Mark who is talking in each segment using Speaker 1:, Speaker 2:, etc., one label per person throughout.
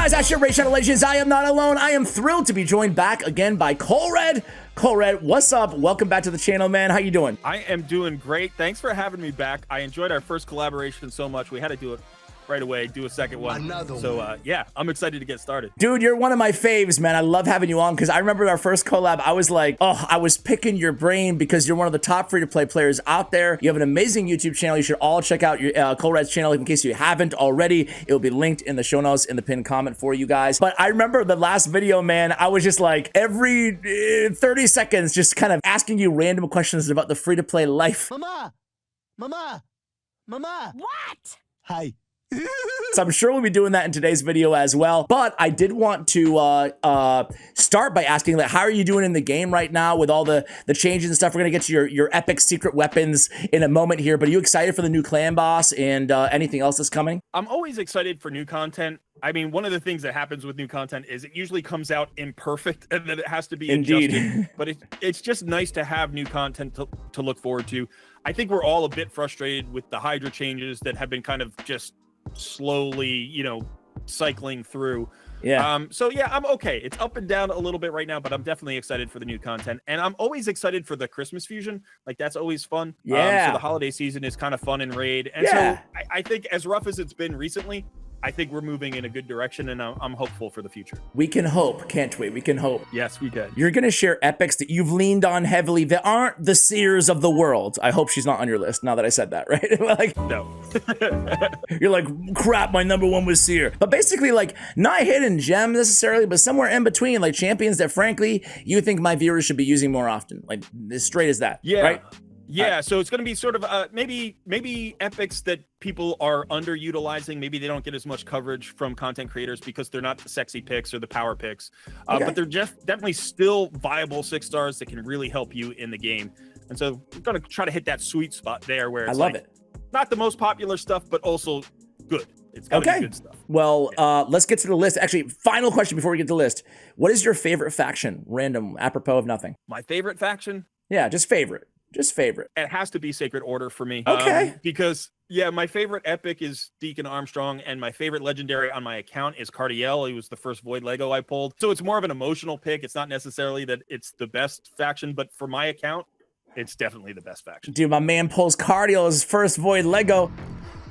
Speaker 1: guys, Ash your Raid Shadow Legends. I am not alone. I am thrilled to be joined back again by Colred. Colred, what's up? Welcome back to the channel, man. How you doing?
Speaker 2: I am doing great. Thanks for having me back. I enjoyed our first collaboration so much. We had to do it right away, do a second one. Yeah, I'm excited to get started.
Speaker 1: Dude, you're one of my faves, man. I love having you on because I remember our first collab. I was like, oh, I was picking your brain because you're one of the top free-to-play players out there. You have an amazing YouTube channel. You should all check out your Colred's channel in case you haven't already. It will be linked in the show notes in the pinned comment for you guys. But I remember the last video, man, I was just like every 30 seconds just kind of asking you random questions about the free-to-play life.
Speaker 3: Mama!
Speaker 4: What?
Speaker 3: Hi.
Speaker 1: So I'm sure we'll be doing that in today's video as well. But I did want to start by asking, like, how are you doing in the game right now with all the changes and stuff? We're gonna get to your epic secret weapons in a moment here. But are you excited for the new clan boss and anything else that's coming?
Speaker 2: I'm always excited for new content. I mean, one of the things that happens with new content is it usually comes out imperfect and then it has to be adjusted. But it's just nice to have new content to look forward to. I think we're all a bit frustrated with the Hydra changes that have been kind of just slowly, you know, cycling through.
Speaker 1: Yeah.
Speaker 2: So yeah, I'm okay. It's up and down a little bit right now, but I'm definitely excited for the new content. And I'm always excited for the Christmas fusion. Like, that's always fun.
Speaker 1: Yeah.
Speaker 2: So the holiday season is kind of fun in Raid. And so I think as rough as it's been recently, I think we're moving in a good direction, and I'm hopeful for the future.
Speaker 1: We can hope, can't we? We can hope.
Speaker 2: Yes, we can.
Speaker 1: You're going to share epics that you've leaned on heavily that aren't the seers of the world. I hope she's not on your list now that I said that, right? Like,
Speaker 2: no.
Speaker 1: You're like, crap, my number one was seer. But basically, like, not hidden gem necessarily, but somewhere in between, like champions that, frankly, you think my viewers should be using more often. Like, as straight as that,
Speaker 2: yeah.
Speaker 1: right?
Speaker 2: Yeah, so it's going to be sort of maybe epics that people are underutilizing. Maybe they don't get as much coverage from content creators because they're not the sexy picks or the power picks. But they're just definitely still viable 6 stars that can really help you in the game. And so we're going to try to hit that sweet spot there where it's not the most popular stuff, but also good. It's got to be good stuff.
Speaker 1: Well, let's get to the list. Actually, final question before we get to the list. What is your favorite faction? Random, apropos of nothing.
Speaker 2: My favorite faction?
Speaker 1: Yeah, just favorite. Just favorite.
Speaker 2: It has to be Sacred Order for me.
Speaker 1: Okay.
Speaker 2: Because, yeah, my favorite epic is Deacon Armstrong, and my favorite legendary on my account is Cardiel. He was the first Void Lego I pulled. So it's more of an emotional pick. It's not necessarily that it's the best faction, but for my account, it's definitely the best faction.
Speaker 1: Dude, my man pulls Cardiel as his first Void Lego.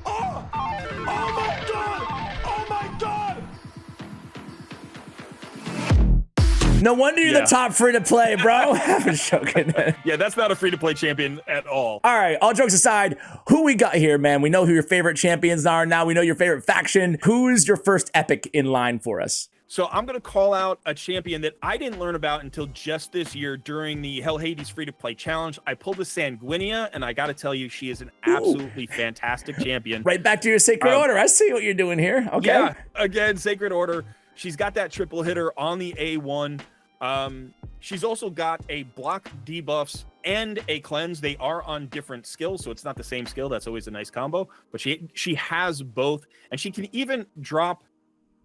Speaker 3: Oh my god! Oh my god!
Speaker 1: No wonder you're the top free-to-play, bro. I'm joking.
Speaker 2: Yeah, that's not a free-to-play champion at all.
Speaker 1: All right, all jokes aside, who we got here, man? We know who your favorite champions are now. We know your favorite faction. Who's your first epic in line for us?
Speaker 2: So I'm going to call out a champion that I didn't learn about until just this year during the Hell Hades free-to-play challenge. I pulled the Sanguinia, and I got to tell you, she is an absolutely fantastic champion.
Speaker 1: Right back to your Sacred Order. I see what you're doing here. Okay.
Speaker 2: Yeah, again, Sacred Order. She's got that triple hitter on the A1. She's also got a block debuffs and a cleanse. They are on different skills, so it's not the same skill. That's always a nice combo. But she has both, and she can even drop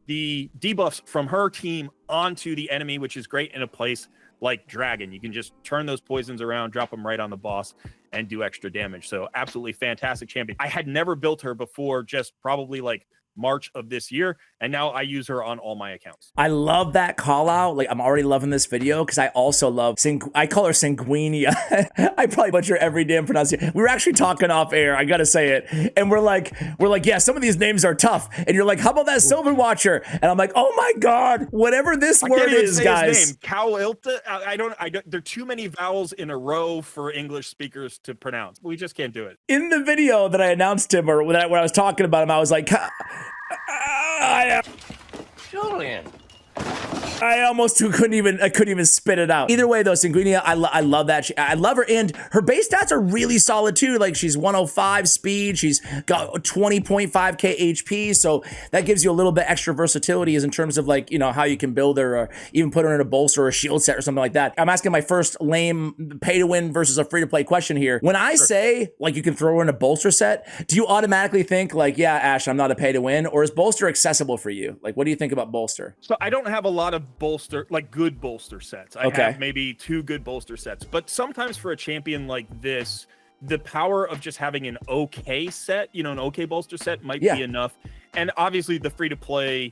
Speaker 2: the debuffs from her team onto the enemy, which is great in a place like Dragon. You can just turn those poisons around, drop them right on the boss, and do extra damage. So absolutely fantastic champion. I had never built her before, just probably like March of this year, and now I use her on all my accounts.
Speaker 1: I love that call out. Like, I'm already loving this video because I also love I call her Sanguinia. I probably butcher every damn pronunciation. We were actually talking off air, I gotta say it, and we're like, yeah, some of these names are tough, and you're like, how about that Silver Watcher? And I'm like, oh my god, whatever this word is, guys.
Speaker 2: His name. Cowilta. I don't. There are too many vowels in a row for English speakers to pronounce. We just can't do it.
Speaker 1: In the video that I announced him, or when I was talking about him, I was like,
Speaker 3: Julian.
Speaker 1: I almost couldn't even spit it out. Either way, though, Sanguinia, I love that. I love her, and her base stats are really solid too. Like, she's 105 speed, she's got 20.5k HP, so that gives you a little bit extra versatility as in terms of, like, you know, how you can build her or even put her in a bolster or a shield set or something like that. I'm asking my first lame pay to win versus a free to play question here. When I say, like, you can throw her in a bolster set, do you automatically think, like, yeah, Ash, I'm not a pay to win, or is bolster accessible for you? Like, what do you think about bolster?
Speaker 2: So I don't have a lot of bolster, like good bolster sets. I have maybe 2 good bolster sets, but sometimes for a champion like this, the power of just having an okay set, you know, an okay bolster set might be enough. And obviously the free to play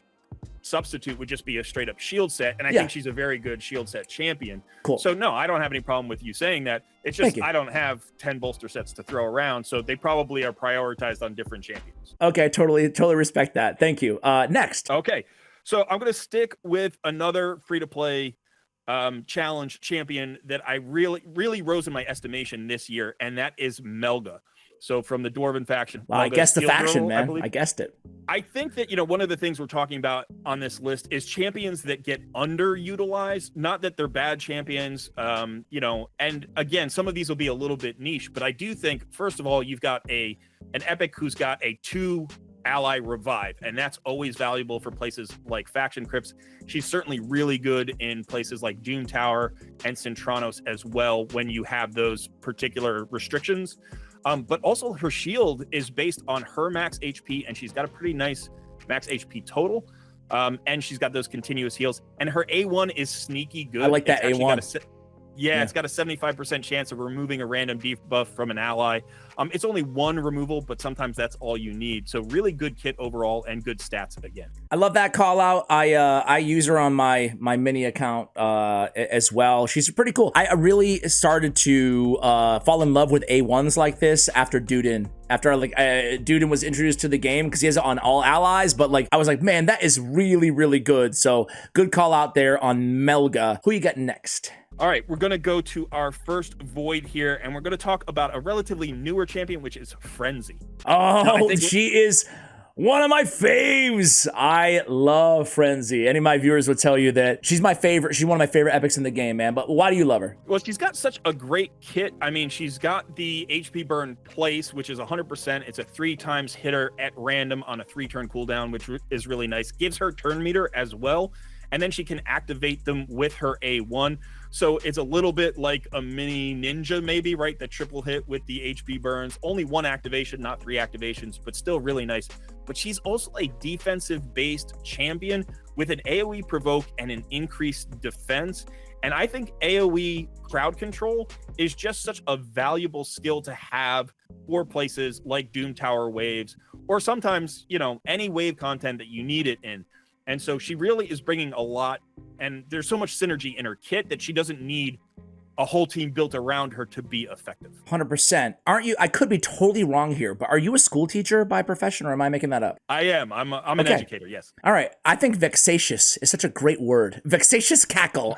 Speaker 2: substitute would just be a straight up shield set. And I
Speaker 1: Yeah.
Speaker 2: think she's a very good shield set champion.
Speaker 1: Cool.
Speaker 2: So no, I don't have any problem with you saying that. It's just, I don't have 10 bolster sets to throw around. So they probably are prioritized on different champions.
Speaker 1: Okay. Totally respect that. Thank you. Next.
Speaker 2: Okay. So I'm going to stick with another free to play challenge champion that I really rose in my estimation this year. And that is Melga. So from the Dwarven faction.
Speaker 1: Well, I
Speaker 2: Melga
Speaker 1: guessed the faction,
Speaker 2: Steelgirdle,
Speaker 1: man. I guessed it.
Speaker 2: I think that, one of the things we're talking about on this list is champions that get underutilized. Not that they're bad champions, and again, some of these will be a little bit niche, but I do think, first of all, you've got an epic who's got a 2 ally revive, and that's always valuable for places like faction crypts. She's certainly really good in places like Doom Tower and Centranos as well when you have those particular restrictions. But also her shield is based on her max HP, and she's got a pretty nice max HP total. And she's got those continuous heals, and her A1 is sneaky good.
Speaker 1: I like that A1.
Speaker 2: It's got a 75% chance of removing a random debuff from an ally. It's only 1 removal, but sometimes that's all you need. So really good kit overall and good stats again.
Speaker 1: I love that call out. I use her on my mini account as well. She's pretty cool. I really started to fall in love with A1s like this after Duden. After Duden was introduced to the game, because he has it on all allies, but I was like, man, that is really, really good. So good call out there on Melga. Who you got next?
Speaker 2: All right, we're going to go to our first void here, and we're going to talk about a relatively newer champion, which is Fren'zi.
Speaker 1: Oh, she is one of my faves. I love Fren'zi. Any of my viewers would tell you that she's my favorite. She's one of my favorite epics in the game, man. But why do you love her?
Speaker 2: Well, she's got such a great kit. I mean, she's got the HP burn place, which is 100%. It's a 3 times hitter at random on a 3-turn cooldown, which is really nice. Gives her turn meter as well. And then she can activate them with her A1. So it's a little bit like a mini ninja, maybe, right? The triple hit with the HP burns. Only 1 activation, not 3 activations, but still really nice. But she's also a defensive-based champion with an AoE provoke and an increased defense. And I think AoE crowd control is just such a valuable skill to have for places like Doom Tower waves, or sometimes, any wave content that you need it in. And so she really is bringing a lot, and there's so much synergy in her kit that she doesn't need a whole team built around her to be effective.
Speaker 1: 100%. Aren't you? I could be totally wrong here, but are you a school teacher by profession, or am I making that up?
Speaker 2: I am. I'm an educator, yes.
Speaker 1: All right. I think vexatious is such a great word. Vexatious cackle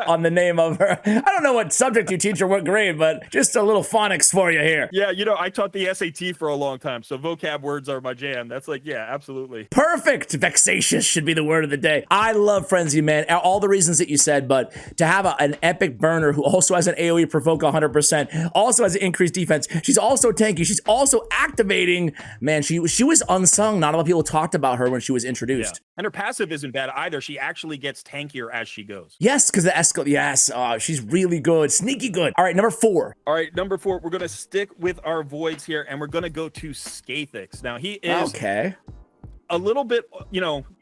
Speaker 1: on the name of her. I don't know what subject you teach or what grade, but just a little phonics for you here.
Speaker 2: Yeah, I taught the SAT for a long time, so vocab words are my jam. That's absolutely.
Speaker 1: Perfect. Vexatious should be the word of the day. I love Fren'zi, man. All the reasons that you said, but to have an epic burner who also has an AoE provoke 100%, also has an increased defense. She's also tanky. She's also activating. Man, she was unsung. Not a lot of people talked about her when she was introduced.
Speaker 2: Yeah. And her passive isn't bad either. She actually gets tankier as she goes.
Speaker 1: Yes, because the escalate. Yes, she's really good. Sneaky good. All right, number 4.
Speaker 2: All right, number 4. We're going to stick with our voids here, and we're going to go to Skathix. Now, he is a little bit,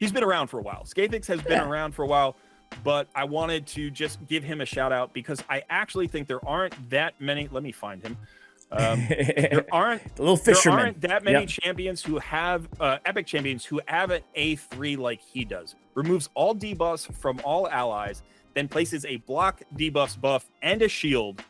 Speaker 2: he's been around for a while. Skathix has been around for a while. But I wanted to just give him a shout out because I actually think there aren't that many. Let me find him. There aren't that many champions who have epic champions who have an A3 like he does. Removes all debuffs from all allies, then places a block debuffs buff and a shield,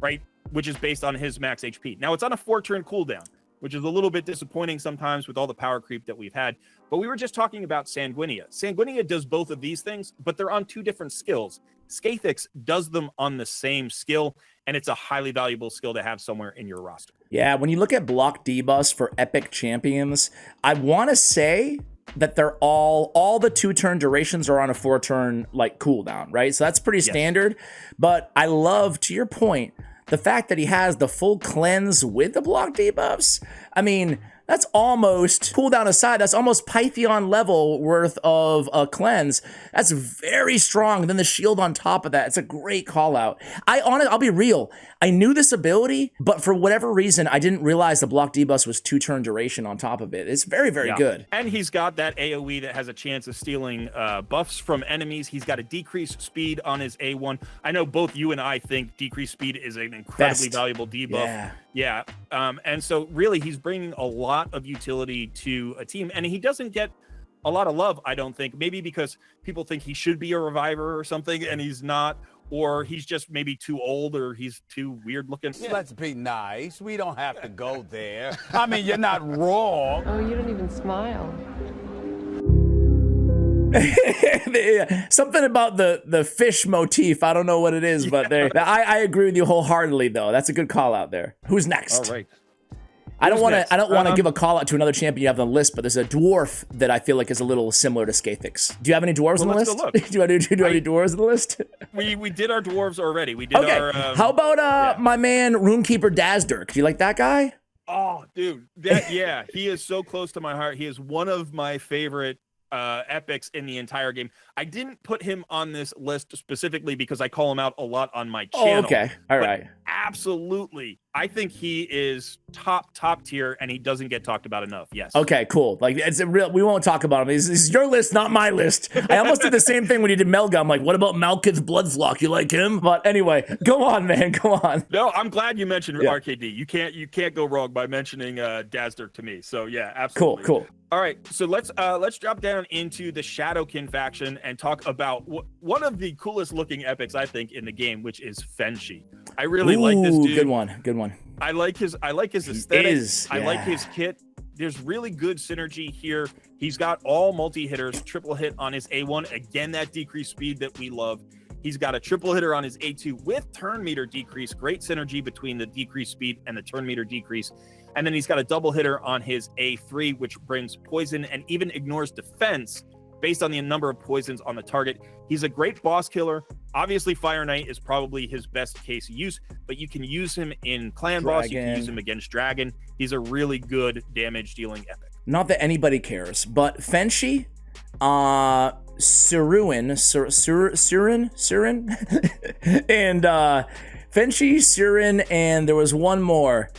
Speaker 2: right? Which is based on his max HP. Now it's on a 4-turn cooldown, which is a little bit disappointing sometimes with all the power creep that we've had. But we were just talking about Sanguinia. Sanguinia does both of these things, but they're on 2 different skills. Skathix does them on the same skill, and it's a highly valuable skill to have somewhere in your roster.
Speaker 1: Yeah, when you look at block debuffs for epic champions, I want to say that they're all the 2-turn durations are on a 4-turn cooldown, right? So that's pretty standard. But I love, to your point, the fact that he has the full cleanse with the block debuffs. I mean, that's almost, cooldown aside, that's almost Pythion level worth of a cleanse. That's very strong. Then the shield on top of that. It's a great call out. I'll be real. I knew this ability, but for whatever reason, I didn't realize the block debuff was 2-turn duration on top of it. It's very, very good.
Speaker 2: And he's got that AoE that has a chance of stealing buffs from enemies. He's got a decreased speed on his A1. I know both you and I think decreased speed is an incredibly valuable debuff. Yeah. And so really he's bringing a lot of utility to a team, and he doesn't get a lot of love, I don't think. Maybe because people think he should be a reviver or something, and he's not, or he's just maybe too old, or he's too weird looking.
Speaker 4: Let's be nice. We don't have to go there. I mean, you're not wrong.
Speaker 5: Oh, you don't even smile.
Speaker 1: Something about the fish motif. I don't know what it is, but I agree with you wholeheartedly, though. That's a good call out there. Who's next?
Speaker 2: All right.
Speaker 1: I don't want to give a call out to another champion you have on the list, but there's a dwarf that I feel like is a little similar to Skathix. Do you have any dwarves on the list?
Speaker 2: Go look.
Speaker 1: do you have any dwarves on the list?
Speaker 2: We did our dwarves already. We did our.
Speaker 1: How about my man Runekeeper Dazdirk? Do you like that guy?
Speaker 2: Oh, dude, he is so close to my heart. He is one of my favorite epics in the entire game. I didn't put him on this list specifically because I call him out a lot on my channel.
Speaker 1: Oh, okay. All right.
Speaker 2: Absolutely. I think he is top tier, and he doesn't get talked about enough. Yes.
Speaker 1: Okay, cool. Like, it's a real, we won't talk about him. This is your list, not my list. I almost did the same thing when you did Melga. I'm like, what about Malkith's Bloodflock? You like him? But anyway, go on, man. Go on.
Speaker 2: No, I'm glad you mentioned RKD. You can't go wrong by mentioning Dazdirk to me. So yeah, absolutely.
Speaker 1: Cool.
Speaker 2: All right, so let's drop down into the Shadowkin faction and talk about one of the coolest looking epics, I think, in the game, which is Fenshi. I really like this dude.
Speaker 1: Good one.
Speaker 2: I like his aesthetic. I like his kit. There's really good synergy here. He's got all multi-hitters, triple hit on his A1. Again, that decreased speed that we love. He's got a triple hitter on his A2 with turn meter decrease. Great synergy between the decreased speed and the turn meter decrease. And then he's got a double hitter on his A3, which brings poison and even ignores defense based on the number of poisons on the target. He's a great boss killer. Obviously, Fire Knight is probably his best case use, but you can use him in Clan Boss. You can use him against Dragon. He's a really good damage dealing epic. Not
Speaker 1: that anybody cares, but Fenshi, Surin, and Fenshi, Surin, and there was one more.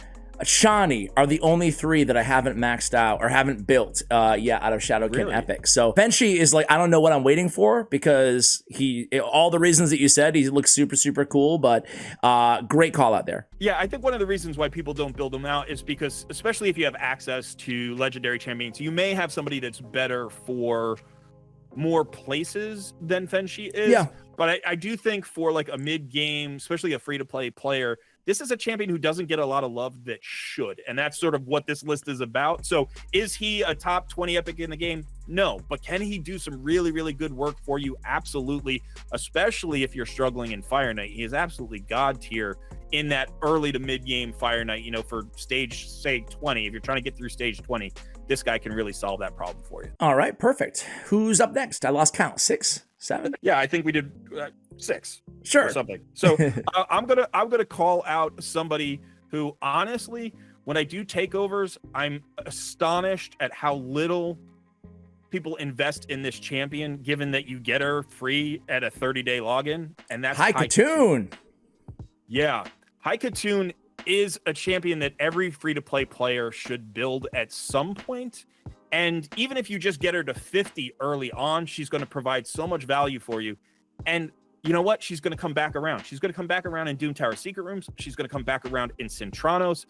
Speaker 1: Shani are the only three that I haven't maxed out or haven't built out of Shadowkin Epic. So Fenshi is like, I don't know what I'm waiting for because all the reasons that you said, he looks super cool, but great call out there.
Speaker 2: Yeah, I think one of the reasons why people don't build them out is because, especially if you have access to legendary champions, you may have somebody that's better for more places than Fenshi is. Yeah. But I do think for like a mid-game, especially a free-to-play player, this is a champion who doesn't get a lot of love that should. And that's sort of what this list is about. So is he a top 20 epic in the game? No. But can he do some really good work for you? Absolutely. Especially if you're struggling in Fire Knight. He is absolutely god tier in that early to mid-game Fire Knight, for stage, say, 20. If you're trying to get through stage 20, this guy can really solve that problem for you.
Speaker 1: All right, perfect. Who's up next? I lost count. 6, 7?
Speaker 2: Yeah, I think we did 6.
Speaker 1: Sure.
Speaker 2: Or something. So I'm gonna call out somebody who, honestly, when I do takeovers, I'm astonished at how little people invest in this champion, given that you get her free at a 30-day login, and that's
Speaker 1: Khatun.
Speaker 2: Yeah, Khatun is a champion that every free-to-play player should build at some point. And even if you just get her to 50 early on, she's going to provide so much value for you. And you know what? She's going to come back around. She's going to come back around in Doom Tower Secret Rooms. She's going to come back around in Cintranos.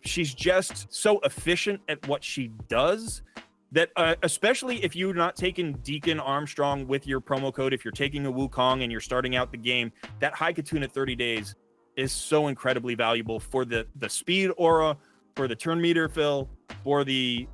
Speaker 2: She's just so efficient at what she does that, especially if you're not taking Deacon Armstrong with your promo code, if you're taking a Wukong and you're starting out the game, that Khatun at 30 days is so incredibly valuable for the speed aura, for the turn meter fill, for the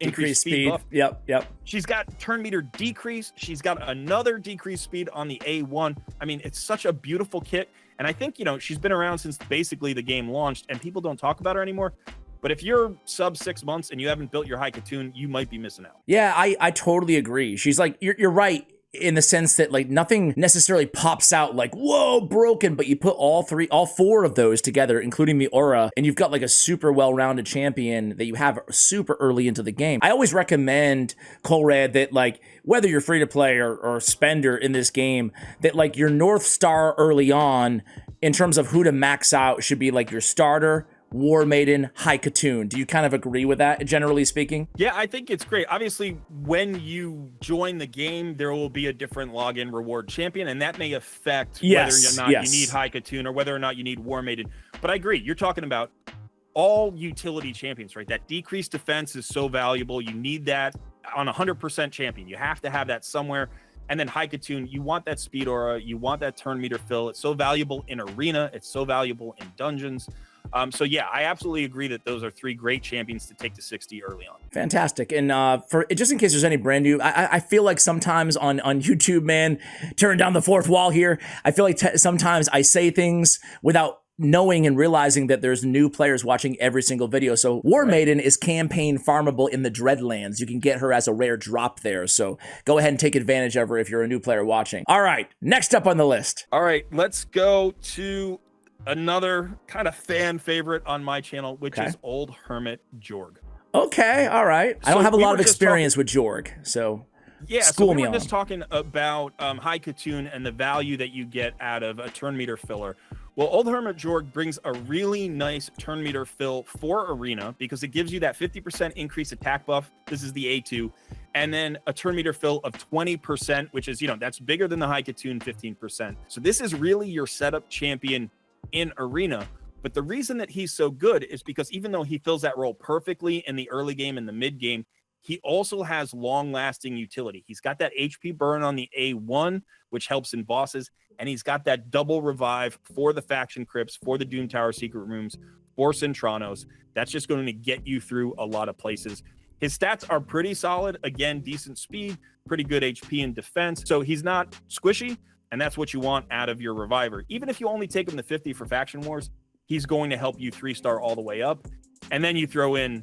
Speaker 2: increased speed buff.
Speaker 1: Yep.
Speaker 2: She's got turn meter decrease. She's got another decreased speed on the A1. I mean, it's such a beautiful kit. And I think, she's been around since basically the game launched and people don't talk about her anymore. But if you're sub 6 months and you haven't built your Khatun, you might be missing out.
Speaker 1: Yeah, I totally agree. She's like, you're right. In the sense that like nothing necessarily pops out like, whoa, broken, but you put all 4 of those together, including the aura, and you've got like a super well-rounded champion that you have super early into the game. I always recommend Colred that like, whether you're free to play or spender in this game, that like your North Star early on in terms of who to max out should be like your starter, War Maiden, Khatun. Do you kind of agree with that, generally speaking?
Speaker 2: Yeah, I think it's great. Obviously, when you join the game, there will be a different login reward champion, and that may affect whether or not you need Khatun or whether or not you need War Maiden. But I agree. You're talking about all utility champions, right? That decreased defense is so valuable. You need that on 100% champion. You have to have that somewhere. And then Khatun, you want that speed aura, you want that turn meter fill. It's so valuable in arena, it's so valuable in dungeons. So yeah, I absolutely agree that those are 3 great champions to take to 60 early on.
Speaker 1: Fantastic. And for just in case there's any brand new, I feel like sometimes on YouTube, man, turn down the fourth wall here. I feel like sometimes I say things without knowing and realizing that there's new players watching every single video. So War Maiden is campaign farmable in the Dreadlands. You can get her as a rare drop there. So go ahead and take advantage of her if you're a new player watching. All right, next up on the list.
Speaker 2: All right, let's go to another kind of fan favorite on my channel, which is old Hermit Jorrg.
Speaker 1: Okay, all right. I don't have a lot of experience with Jorrg, so
Speaker 2: yeah,
Speaker 1: school
Speaker 2: so
Speaker 1: me
Speaker 2: we were
Speaker 1: on.
Speaker 2: just talking about Khatun and the value that you get out of a turn meter filler. Well, old Hermit Jorrg brings a really nice turn meter fill for arena because it gives you that 50% increased attack buff. This is the A2. And then a turn meter fill of 20%, which is, that's bigger than the Khatun 15%. So this is really your setup champion in arena. But the reason that he's so good is because even though he fills that role perfectly in the early game and the mid game, he also has long-lasting utility. He's got that HP burn on the A1, which helps in bosses, and he's got that double revive for the faction crypts, for the Doom Tower secret rooms, for Centranos. That's just going to get you through a lot of places. His stats are pretty solid. Again, decent speed, pretty good HP and defense. So he's not squishy, and that's what you want out of your reviver. Even if you only take him to 50 for faction wars, he's going to help you 3-star all the way up. And then you throw in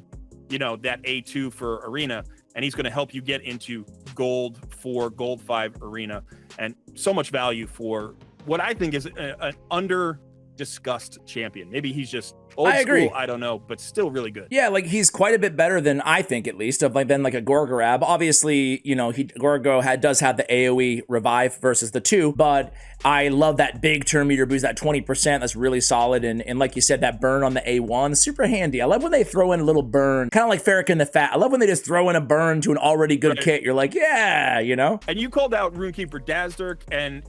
Speaker 2: that A2 for arena, and he's going to help you get into gold 4, gold 5 arena, and so much value for what I think is an under discussed champion. Maybe he's just old
Speaker 1: agree.
Speaker 2: school, I don't know, but still really good.
Speaker 1: Yeah, like he's quite a bit better than I think, at least, of like than like a Gorgorab. Obviously, Gorgo does have the AoE revive versus the 2, but I love that big turn meter boost, that 20%. That's really solid, and like you said, that burn on the A1, super handy. I love when they throw in a little burn, kind of like Farrakhan the Fat. I love when they just throw in a burn to an already good kit. You're like, yeah,
Speaker 2: And you called out Runekeeper Dazdurk, and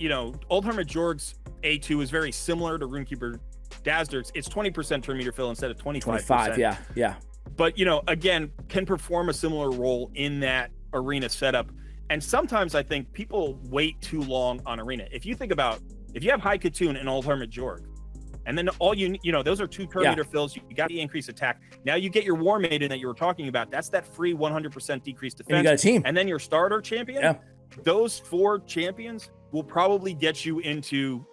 Speaker 2: old Hermit Jorrg's A2 is very similar to Runekeeper Dazdurk's. It's 20% turn meter fill instead of 25%.
Speaker 1: 25, yeah.
Speaker 2: But, again, can perform a similar role in that arena setup. And sometimes I think people wait too long on arena. If you have Khatun and old Hermit Jorrg, and then all those are 2 turn meter fills, you got the increased attack. Now you get your War Maiden that you were talking about. That's that free 100% decreased defense.
Speaker 1: And you got a team.
Speaker 2: And then your starter champion.
Speaker 1: Yeah.
Speaker 2: Those 4 champions will probably get you into,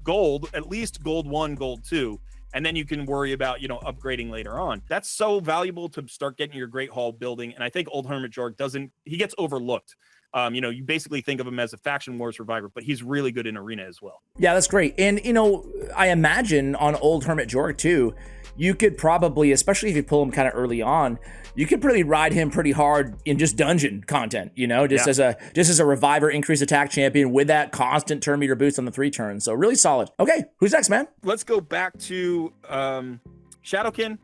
Speaker 2: gold, at least gold 1, gold 2. And then you can worry about, upgrading later on. That's so valuable to start getting your Great Hall building. And I think old Hermit Jorrg he gets overlooked. You basically think of him as a faction wars reviver, but he's really good in arena as well.
Speaker 1: Yeah, that's great. And, I imagine on old Hermit Jorrg too, you could probably, especially if you pull him kind of early on, you could pretty ride him pretty hard in just dungeon content, as a reviver, increased attack champion with that constant turn meter boost on the 3 turns. So really solid. Okay, who's next, man?
Speaker 2: Let's go back to Shadowkin.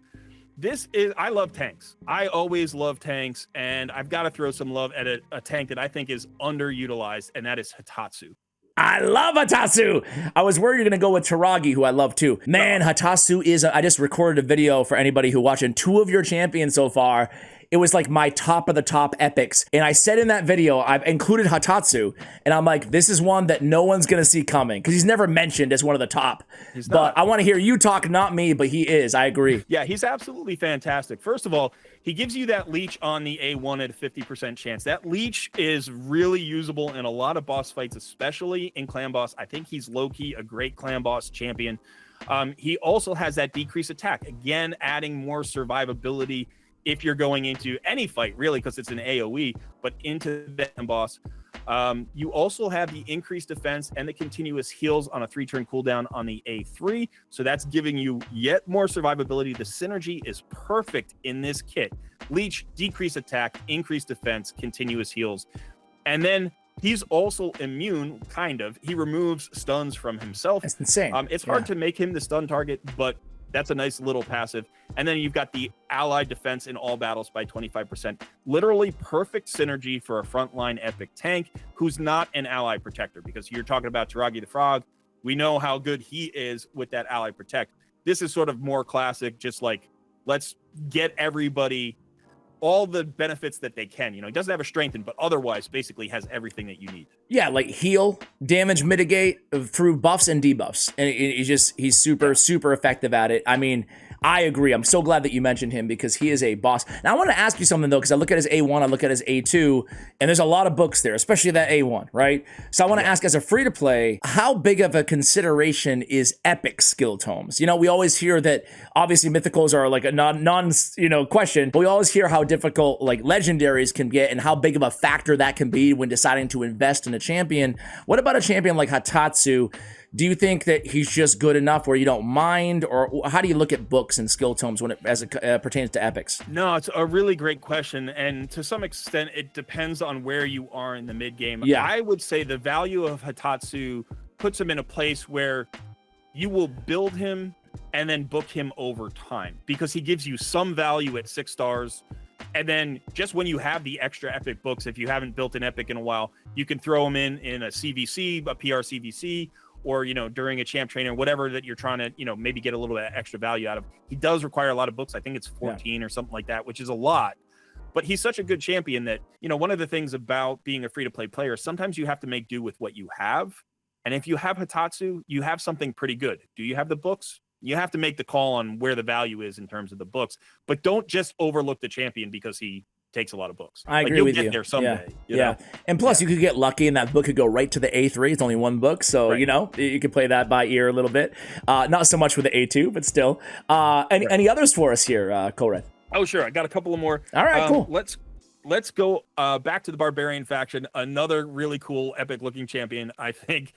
Speaker 2: I love tanks. I always love tanks, and I've got to throw some love at a tank that I think is underutilized, and that is Hotatsu.
Speaker 1: I love Hotatsu. I was worried you're going to go with Taragi, who I love too. Man, Hotatsu I just recorded a video for anybody who watching 2 of your champions so far. It was like my top of the top epics. And I said in that video, I've included Hotatsu. And I'm like, this is one that no one's going to see coming because he's never mentioned as one of the top. But I want to hear you talk, not me, but he is. I agree.
Speaker 2: Yeah, he's absolutely fantastic. First of all, he gives you that leech on the A1 at a 50% chance. That leech is really usable in a lot of boss fights, especially in clan boss. I think he's low-key a great clan boss champion. He also has that decreased attack. Again, adding more survivability if you're going into any fight, really, because it's an AoE, but into the boss. You also have the increased defense and the continuous heals on a 3-turn cooldown on the A3. So that's giving you yet more survivability. The synergy is perfect in this kit. Leech, decreased attack, increased defense, continuous heals. And then he's also immune, kind of. He removes stuns from himself.
Speaker 1: That's insane.
Speaker 2: It's hard to make him the stun target, but that's a nice little passive. And then you've got the allied defense in all battles by 25%. Literally perfect synergy for a frontline epic tank who's not an ally protector, because you're talking about Taragi the Frog. We know how good he is with that ally protect. This is sort of more classic, just like, let's get everybody all the benefits that they can. You know, he doesn't have a strengthen, but otherwise basically has everything that you need.
Speaker 1: Yeah, like heal, damage mitigate through buffs and debuffs. And he's super effective at it. I mean, I agree. I'm so glad that you mentioned him because he is a boss. Now, I want to ask you something, though, because I look at his A1, I look at his A2, and there's a lot of books there, especially that A1, right? So I want to ask, as a free-to-play, how big of a consideration is epic skill tomes? You know, we always hear that, obviously, mythicals are like a question, but we always hear how difficult, like, legendaries can get and how big of a factor that can be when deciding to invest in a champion. What about a champion like Hotatsu? Do you think that he's just good enough where you don't mind, or how do you look at books and skill tomes when it pertains to epics?
Speaker 2: No, it's a really great question, and to some extent, it depends on where you are in the mid game.
Speaker 1: Yeah.
Speaker 2: I would say the value of Hotatsu puts him in a place where you will build him and then book him over time because he gives you some value at 6 stars. And then just when you have the extra epic books, if you haven't built an epic in a while, you can throw him in a CVC, a PR CVC, or, you know, during a champ trainer, whatever that you're trying to, you know, maybe get a little bit extra value out of. He does require a lot of books. I think it's 14 or something like that, which is a lot. But he's such a good champion that, you know, one of the things about being a free-to-play player, sometimes you have to make do with what you have. And if you have Hotatsu, you have something pretty good. Do you have the books? You have to make the call on where the value is in terms of the books. But don't just overlook the champion because he takes a lot of books.
Speaker 1: I agree with you.
Speaker 2: You'll get there someday. You
Speaker 1: Yeah.
Speaker 2: know?
Speaker 1: And plus, you could get lucky and that book could go right to the A3. It's only one book. So, you know, you can play that by ear a little bit. Not so much with the A2, but still. Any others for us here, Colred?
Speaker 2: Oh, sure. I got a couple of more.
Speaker 1: All right, cool.
Speaker 2: Let's go back to the Barbarian faction. Another really cool, epic-looking champion, I think,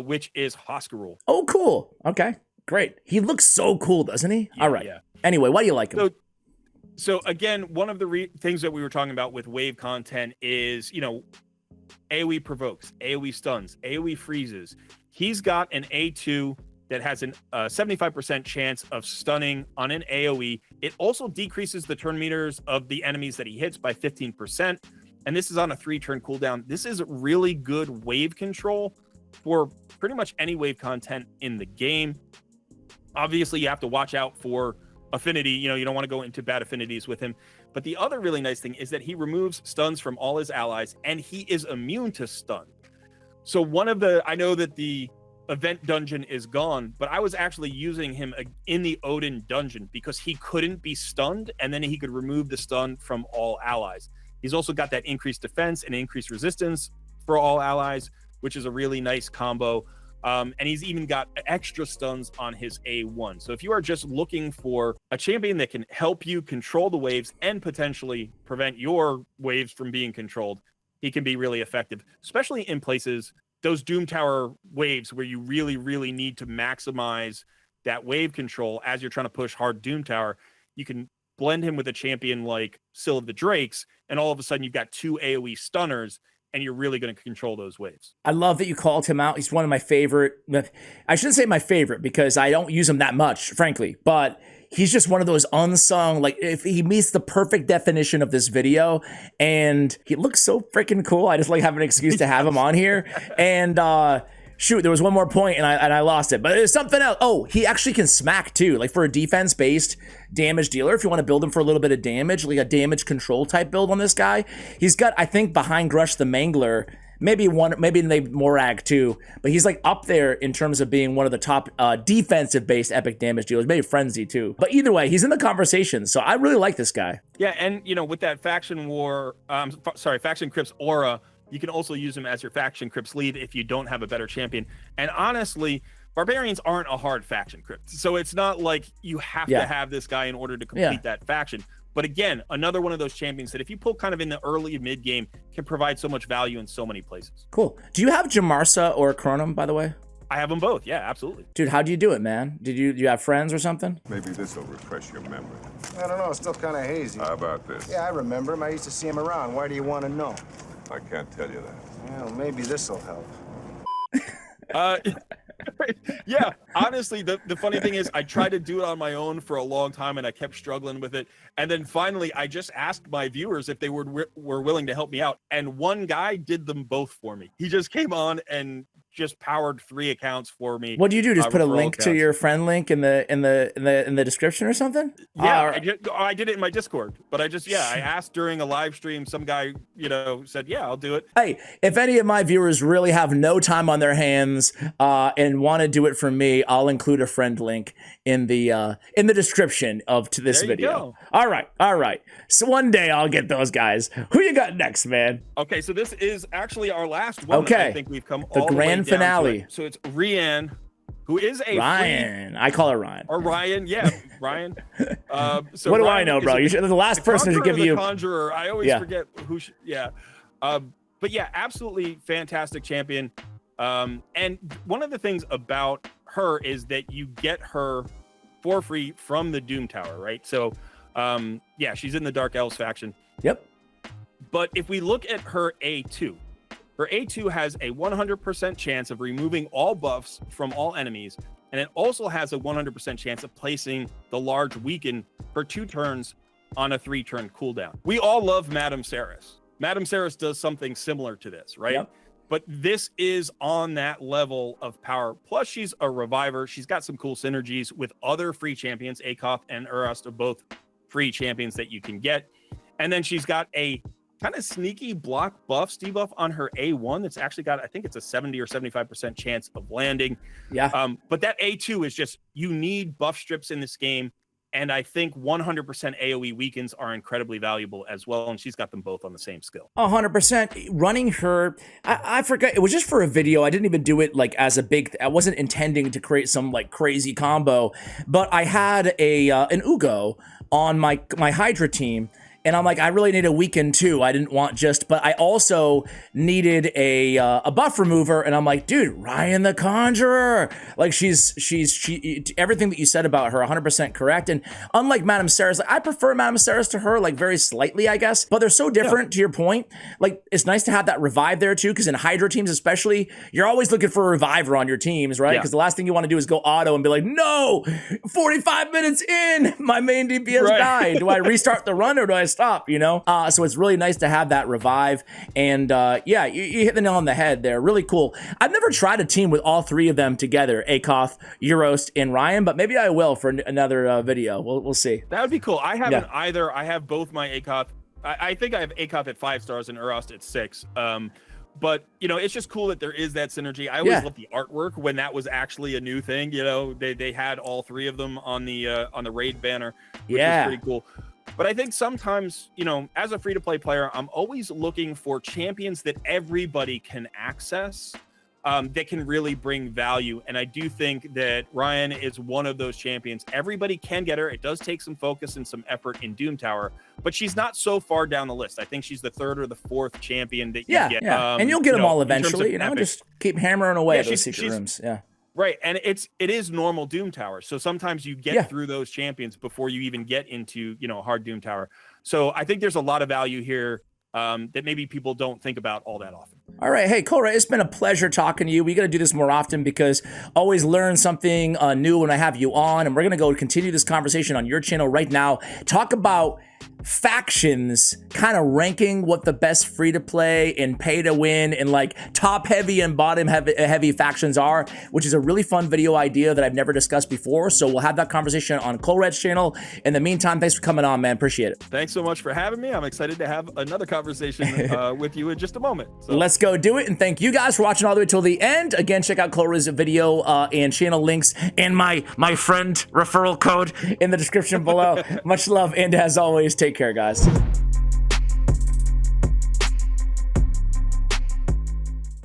Speaker 2: which is Hoskarul.
Speaker 1: Oh, cool. Okay, great. He looks so cool, doesn't he?
Speaker 2: Yeah,
Speaker 1: all right.
Speaker 2: Yeah.
Speaker 1: Anyway, why do you like him?
Speaker 2: So again, one of the things that we were talking about with wave content is, you know, AoE provokes, AoE stuns, AoE freezes. He's got an A2 that has a 75% chance of stunning on an AoE. It also decreases the turn meters of the enemies that he hits by 15%. And this is on a 3-turn cooldown. This is really good wave control for pretty much any wave content in the game. Obviously, you have to watch out for affinity. You know, you don't want to go into bad affinities with him. But the other really nice thing is that he removes stuns from all his allies, and he is immune to stun. So I know that the event dungeon is gone, but I was actually using him in the Odin dungeon because he couldn't be stunned, and then he could remove the stun from all allies. He's also got that increased defense and increased resistance for all allies, which is a really nice combo. And he's even got extra stuns on his A1. So if you are just looking for a champion that can help you control the waves and potentially prevent your waves from being controlled, he can be really effective, especially in places, those Doom Tower waves where you really, really need to maximize that wave control as you're trying to push hard Doom Tower. You can blend him with a champion like Syl of the Drakes, and all of a sudden you've got 2 AoE stunners, and you're really going to control those waves.
Speaker 1: I love that you called him out. He's one of my favorite. I shouldn't say my favorite because I don't use him that much, frankly, but he's just one of those unsung, like, if he meets the perfect definition of this video, and he looks so freaking cool. I just like having an excuse to have him on here. And shoot, there was one more point and I lost it, but there's something else. Oh, he actually can smack too, like for a defense-based damage dealer. If you want to build him for a little bit of damage, like a damage control type build on this guy, he's got, I think, behind Grush the Mangler, maybe they Morag too, but he's like up there in terms of being one of the top defensive-based epic damage dealers, maybe Fren'zi too. But either way, he's in the conversation, so I really like this guy.
Speaker 2: Yeah, and you know, with that faction Crypt's aura, you can also use him as your faction Crypt's lead if you don't have a better champion. And honestly, Barbarians aren't a hard faction Crypt, so it's not like you have to have this guy in order to complete that faction. But again, another one of those champions that if you pull kind of in the early mid game can provide so much value in so many places.
Speaker 1: Cool. Do you have Jamarsa or Chronum, by the way?
Speaker 2: I have them both. Yeah, absolutely.
Speaker 1: Dude, how do you do it, man? Do you have friends or something?
Speaker 5: Maybe this will refresh your memory.
Speaker 6: I don't know, it's still kind of hazy.
Speaker 5: How about this?
Speaker 6: Yeah, I remember him. I used to see him around. Why do you want to know?
Speaker 5: I can't tell you that.
Speaker 6: Well, maybe this'll help.
Speaker 2: Yeah, honestly, the funny thing is I tried to do it on my own for a long time and I kept struggling with it. And then finally, I just asked my viewers if they were willing to help me out. And one guy did them both for me. He just came on and just powered 3 accounts for me.
Speaker 1: What do you do? Just put a
Speaker 2: referral
Speaker 1: link to
Speaker 2: accounts.
Speaker 1: your friend link in the description or something?
Speaker 2: Yeah, I did it in my Discord, but I asked during a live stream. Some guy, said, "Yeah, I'll do it."
Speaker 1: Hey, if any of my viewers really have no time on their hands and want to do it for me, I'll include a friend link in the description to this
Speaker 2: There you
Speaker 1: video.
Speaker 2: go.
Speaker 1: All right. So one day I'll get those guys. Who you got next, man?
Speaker 2: Okay, so this is actually our last one.
Speaker 1: Okay.
Speaker 2: I think we've come
Speaker 1: The
Speaker 2: all the way
Speaker 1: grand
Speaker 2: down to
Speaker 1: finale.
Speaker 2: it. So it's Rian, who is a
Speaker 1: Ryan. I call her Ryan.
Speaker 2: or Ryan, yeah, Ryan. So
Speaker 1: What do I
Speaker 2: Ryan
Speaker 1: know,
Speaker 2: is
Speaker 1: bro? The last person should give
Speaker 2: the
Speaker 1: you.
Speaker 2: Conjurer. I always
Speaker 1: Yeah.
Speaker 2: forget who. But yeah, absolutely fantastic champion. And one of the things about her is that you get her for free from the Doom Tower, right? So, yeah, she's in the Dark Elves faction.
Speaker 1: Yep.
Speaker 2: But if we look at her A2, her A2 has a 100% chance of removing all buffs from all enemies, and it also has a 100% chance of placing the large weaken for 2 turns on a 3-turn cooldown. We all love Madame Saris. Madame Saris does something similar to this, right?
Speaker 1: Yep.
Speaker 2: But this is on that level of power. Plus, she's a reviver. She's got some cool synergies with other free champions. Akoth and Urust are both free champions that you can get. And then she's got a kind of sneaky block buffs debuff on her A1 that's actually got, I think it's a 70 or 75% chance of landing.
Speaker 1: Yeah.
Speaker 2: But that A2 is just, you need buff strips in this game. And I think 100% AoE weakens are incredibly valuable as well. And she's got them both on the same skill.
Speaker 1: 100%. Running her, I forgot, it was just for a video. I didn't even do it like as a big, I wasn't intending to create some like crazy combo, but I had an Ugo on my Hydra team. And I'm like, I really need a weaken too. I didn't want but I also needed a buff remover. And I'm like, dude, Rian the Conjurer. Like she, everything that you said about her, 100% correct. And unlike Madame Saris, like, I prefer Madame Saris to her, like very slightly, I guess. But they're so different to your point. Like it's nice to have that revive there too. Because in Hydra teams especially, you're always looking for a reviver on your teams, right? Because the last thing you want to do is go auto and be like, no, 45 minutes in, my main DPS died. Do I restart the run or do I stop, so it's really nice to have that revive. And yeah, you hit the nail on the head there. Really cool. I've never tried a team with all 3 of them together, Akoth, Euros, and Ryan, but maybe I will for another video. We'll see.
Speaker 2: That would be cool. I haven't either. I have both my Akoth. I think I have Akoth at 5 stars and Urust at 6. But it's just cool that there is that synergy. I always love the artwork when that was actually a new thing. They had all 3 of them on the raid banner, which is pretty cool. But I think sometimes, as a free-to-play player, I'm always looking for champions that everybody can access, that can really bring value. And I do think that Ryan is one of those champions. Everybody can get her. It does take some focus and some effort in Doom Tower, but she's not so far down the list. I think she's the 3rd or the 4th champion that you get.
Speaker 1: Yeah, and you'll get them all eventually. Just keep hammering away at those secret rooms. Yeah.
Speaker 2: Right, and it is normal Doom Tower. So sometimes you get through those champions before you even get into hard Doom Tower. So I think there's a lot of value here that maybe people don't think about all that often.
Speaker 1: All right, hey Colred, it's been a pleasure talking to you. We got to do this more often because always learn something new when I have you on, and we're gonna go continue this conversation on your channel right now. Talk about factions, kind of ranking what the best free-to-play and pay-to-win and like top-heavy and bottom-heavy factions are, which is a really fun video idea that I've never discussed before. So we'll have that conversation on Colred's channel. In the meantime, thanks for coming on, man. Appreciate it.
Speaker 2: Thanks so much for having me. I'm excited to have another conversation with you in just a moment. So.
Speaker 1: Let's go do it. And thank you guys for watching all the way till the end. Again, check out Colred's video and channel links and my friend referral code in the description below. Much love, and as always, take care, guys.